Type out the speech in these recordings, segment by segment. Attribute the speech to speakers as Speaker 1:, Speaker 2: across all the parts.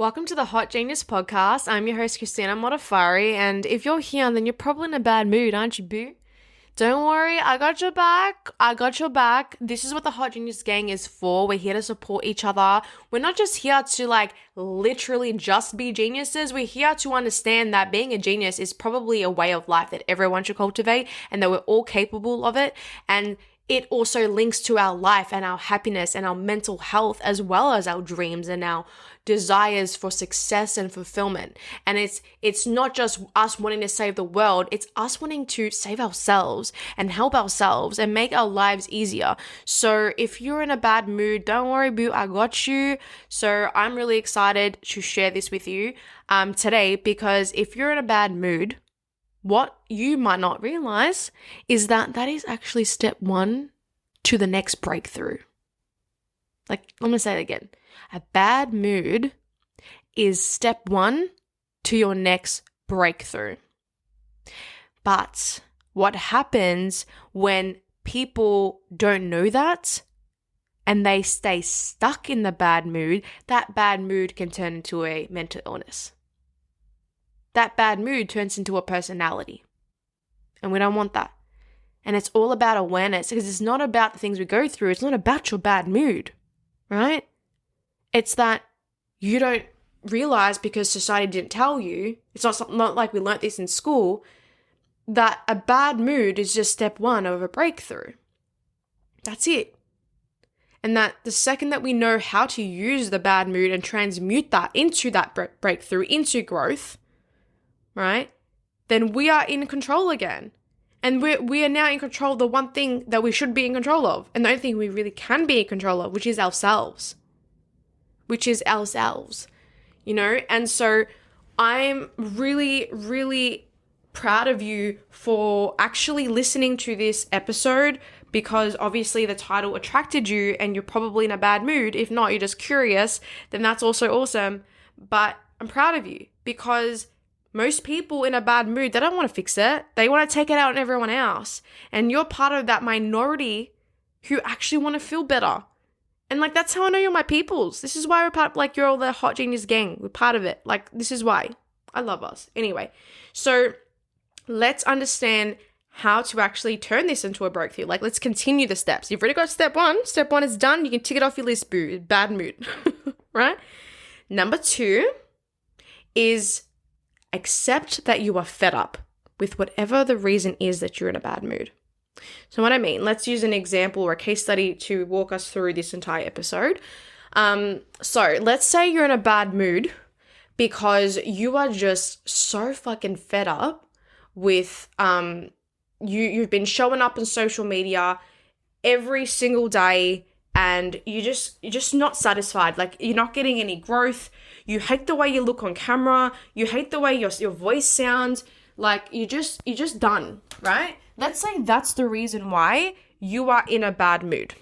Speaker 1: Welcome to the Hot Genius Podcast. I'm your host, Christina Modaffari, and if you're here, then you're probably in a bad mood, aren't you, boo? Don't worry, I got your back. I got your back. This is what the Hot Genius Gang is for. We're here to support each other. We're not just here to literally just be geniuses. We're here to understand that being a genius is probably a way of life that everyone should cultivate and that we're all capable of it. And it also links to our life and our happiness and our mental health, as well as our dreams and our desires for success and fulfillment. And it's not just us wanting to save the world, it's us wanting to save ourselves and help ourselves and make our lives easier. So if you're in a bad mood, don't worry, boo, I got you. So I'm really excited to share this with you today, because if you're in a bad mood, what you might not realize is that is actually step one to the next breakthrough. Let me say it again. A bad mood is step one to your next breakthrough. But what happens when people don't know that and they stay stuck in the bad mood, that bad mood can turn into a mental illness. That bad mood turns into a personality. And we don't want that. And it's all about awareness, because it's not about the things we go through. It's not about your bad mood, right? It's that you don't realize, because society didn't tell you, it's not like we learnt this in school, that a bad mood is just step one of a breakthrough. That's it. And that the second that we know how to use the bad mood and transmute that into that breakthrough, into growth, right, then we are in control again. And we are now in control of the one thing that we should be in control of. And the only thing we really can be in control of, which is ourselves. And so I'm really, really proud of you for actually listening to this episode, because obviously the title attracted you and you're probably in a bad mood. If not, you're just curious, then that's also awesome. But I'm proud of you, because most people in a bad mood, they don't want to fix it. They want to take it out on everyone else. And you're part of that minority who actually want to feel better. And that's how I know you're my peoples. This is why we're part of, you're all the Hot Genius Gang. We're part of it. This is why. I love us. Anyway, so let's understand how to actually turn this into a breakthrough. Let's continue the steps. You've already got step one. Step one is done. You can tick it off your list, boo. Bad mood. Right? Number 2 is accept that you are fed up with whatever the reason is that you're in a bad mood. So what I mean, let's use an example or a case study to walk us through this entire episode. So let's say you're in a bad mood because you are just so fucking fed up with you've been showing up on social media every single day, and you're just not satisfied. You're not getting any growth. You hate the way you look on camera. You hate the way your voice sounds. You're just done, right? Let's say that's the reason why you are in a bad mood.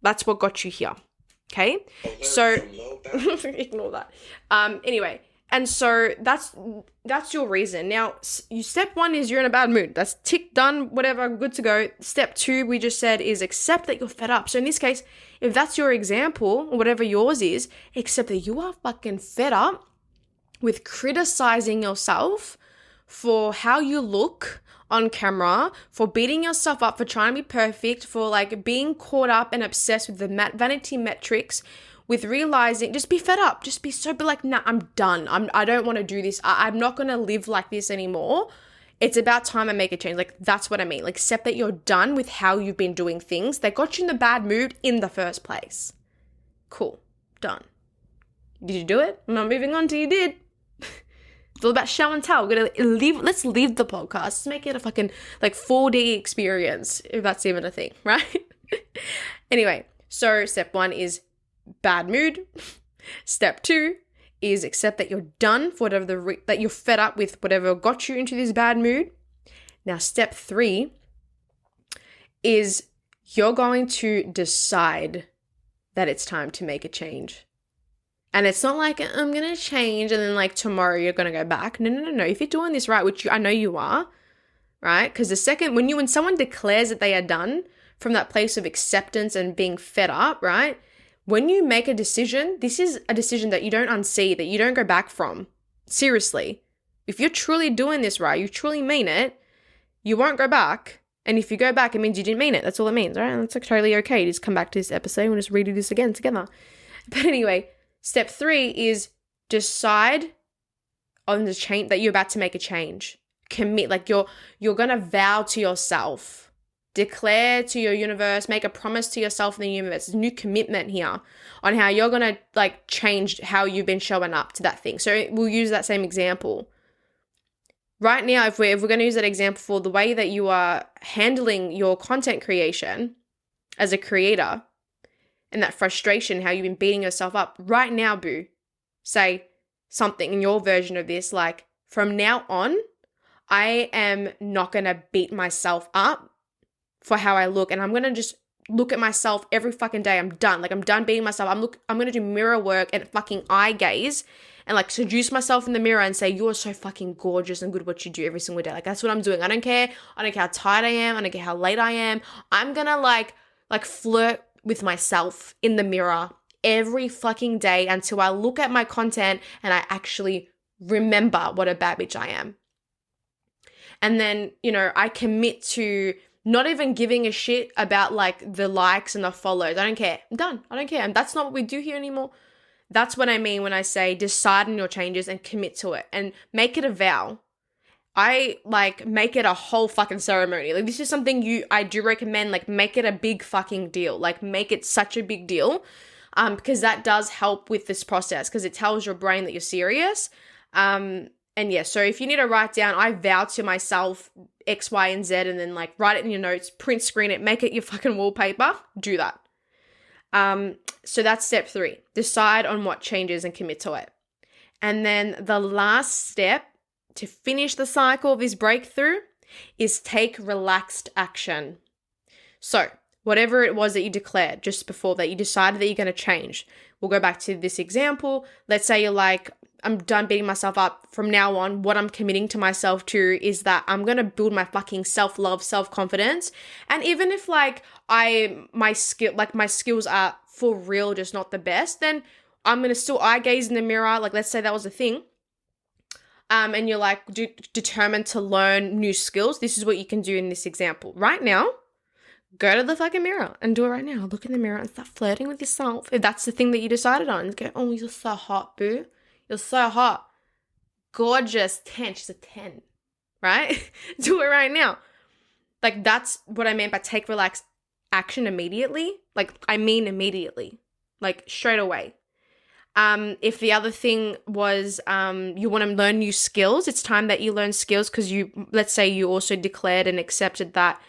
Speaker 1: That's what got you here, okay? So, ignore that. Anyway, and so that's your reason. Now, step 1 is you're in a bad mood. That's tick, done, whatever, good to go. Step 2, we just said, is accept that you're fed up. So in this case, if that's your example, or whatever yours is, accept that you are fucking fed up with criticizing yourself for how you look on camera, for beating yourself up, for trying to be perfect, for being caught up and obsessed with the vanity metrics, with realizing, just be fed up, just be nah, I'm done. I don't want to do this. I'm not going to live like this anymore. It's about time I make a change. That's what I mean. Accept that you're done with how you've been doing things that got you in the bad mood in the first place. Cool. Done. Did you do it? I'm not moving on till you did. It's all about show and tell. Let's leave the podcast. Let's make it a fucking 4D experience, if that's even a thing, right? Anyway, so step 1 is bad mood. Step 2 is accept that you're done for whatever that you're fed up with whatever got you into this bad mood. Now, step 3 is you're going to decide that it's time to make a change. And it's not I'm going to change and then tomorrow you're going to go back. No. If you're doing this right, which I know you are, right? Because the second, when someone declares that they are done from that place of acceptance and being fed up, right? When you make a decision, this is a decision that you don't unsee, that you don't go back from. Seriously. If you're truly doing this right, you truly mean it, you won't go back. And if you go back, it means you didn't mean it. That's all it means, right? And that's like totally okay. You just come back to this episode and we'll just redo this again together. But anyway, step 3 is decide on the change that you're about to make a change. Commit, like you're going to vow to yourself. Declare to your universe, make a promise to yourself and the universe. There's a new commitment here on how you're going to like change how you've been showing up to that thing. So we'll use that same example. Right now, if we're going to use that example for the way that you are handling your content creation as a creator and that frustration, how you've been beating yourself up, right now, boo, say something in your version of this, like, from now on, I am not going to beat myself up for how I look, and I'm going to just look at myself every fucking day. I'm done. Like, I'm done beating myself. I'm going to do mirror work and fucking eye gaze and like seduce myself in the mirror and say, you're so fucking gorgeous and good at what you do every single day. Like, that's what I'm doing. I don't care. I don't care how tired I am. I don't care how late I am. I'm going to like flirt with myself in the mirror every fucking day until I look at my content and I actually remember what a bad bitch I am. And then, you know, I commit to not even giving a shit about like the likes and the follows. I don't care. I'm done. I don't care. And that's not what we do here anymore. That's what I mean when I say decide on your changes and commit to it and make it a vow. I like make it a whole fucking ceremony. Like, this is something I do recommend, like, make it a big fucking deal. Like, make it such a big deal. Because that does help with this process, because it tells your brain that you're serious. And yeah, so if you need to write down, I vow to myself X, Y, and Z, and then like write it in your notes, print screen it, make it your fucking wallpaper, do that. So that's step 3, decide on what changes and commit to it. And then the last step to finish the cycle of this breakthrough is take relaxed action. So whatever it was that you declared just before that, you decided that you're going to change. We'll go back to this example. Let's say you're like, I'm done beating myself up. From now on, what I'm committing to myself to is that I'm going to build my fucking self-love, self-confidence. And even if like my skills are for real, just not the best, then I'm going to still eye gaze in the mirror. Like, let's say that was a thing. And you're like determined to learn new skills. This is what you can do in this example. Right now, go to the fucking mirror and do it right now. Look in the mirror and start flirting with yourself. If that's the thing that you decided on, go, oh, you're so hot, boo. You're so hot. Gorgeous. 10. She's a 10. Right? Do it right now. Like, that's what I meant by take relaxed action immediately. Like, I mean immediately. Like, straight away. If the other thing was you want to learn new skills, it's time that you learn skills, because let's say you also declared and accepted that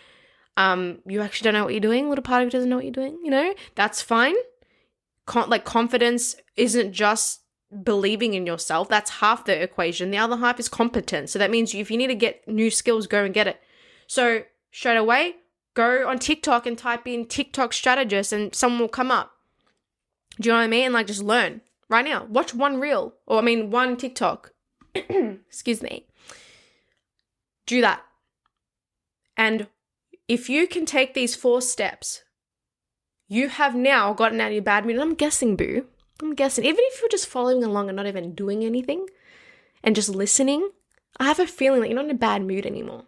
Speaker 1: you actually don't know what you're doing. A little part of you doesn't know what you're doing, you know? That's fine. Confidence isn't just believing in yourself. That's half the equation. The other half is competence. So that means if you need to get new skills, go and get it. So straight away, go on TikTok and type in TikTok strategist and someone will come up. Do you know what I mean? And like, just learn right now. Watch one reel, one TikTok. Excuse me. Do that. And if you can take these 4 steps, you have now gotten out of your bad mood. And I'm guessing, boo. I'm guessing. Even if you're just following along and not even doing anything and just listening, I have a feeling that you're not in a bad mood anymore.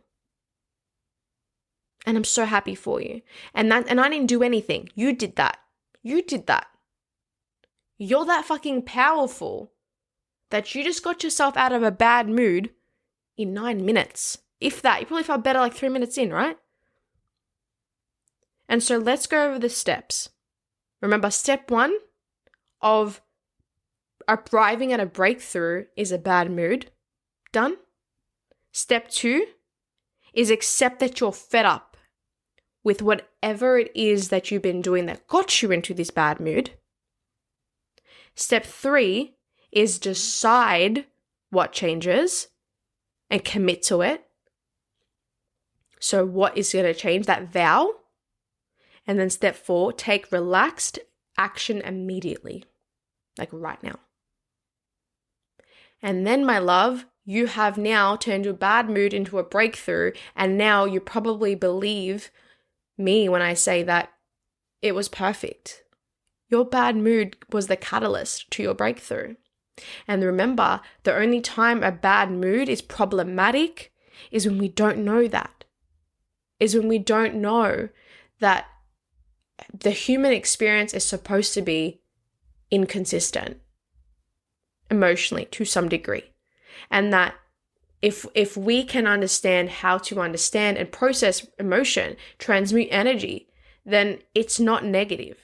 Speaker 1: And I'm so happy for you. And I didn't do anything. You did that. You did that. You're that fucking powerful that you just got yourself out of a bad mood in 9 minutes. If that. You probably felt better like 3 minutes in, right? And so let's go over the steps. Remember, step 1 of arriving at a breakthrough is a bad mood. Done. Step 2 is accept that you're fed up with whatever it is that you've been doing that got you into this bad mood. Step 3 is decide what changes and commit to it. So what is going to change? That vow. And then step 4, take relaxed action immediately, like right now. And then, my love, you have now turned your bad mood into a breakthrough, and now you probably believe me when I say that it was perfect. Your bad mood was the catalyst to your breakthrough. And remember, the only time a bad mood is problematic is when we don't know that. Is when we don't know that the human experience is supposed to be inconsistent emotionally to some degree. And that if we can understand how to understand and process emotion, transmute energy, then it's not negative.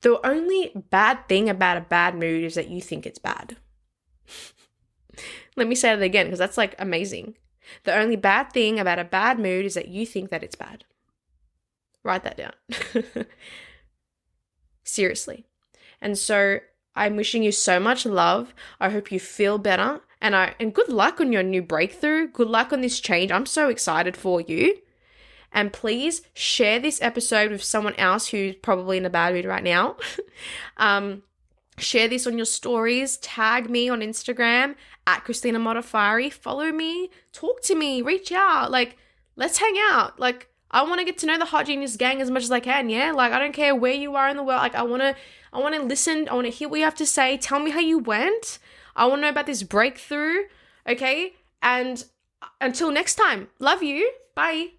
Speaker 1: The only bad thing about a bad mood is that you think it's bad. Let me say that again, because that's like amazing. The only bad thing about a bad mood is that you think that it's bad. Write that down. Seriously. And so I'm wishing you so much love. I hope you feel better. And good luck on your new breakthrough. Good luck on this change. I'm so excited for you. And please share this episode with someone else who's probably in a bad mood right now. Share this on your stories. Tag me on Instagram at Christina Modaffari. Follow me. Talk to me. Reach out. Like, let's hang out. Like, I want to get to know the Hot Genius gang as much as I can. Yeah. Like, I don't care where you are in the world. Like, I want to listen. I want to hear what you have to say. Tell me how you went. I want to know about this breakthrough. Okay. And until next time, love you. Bye.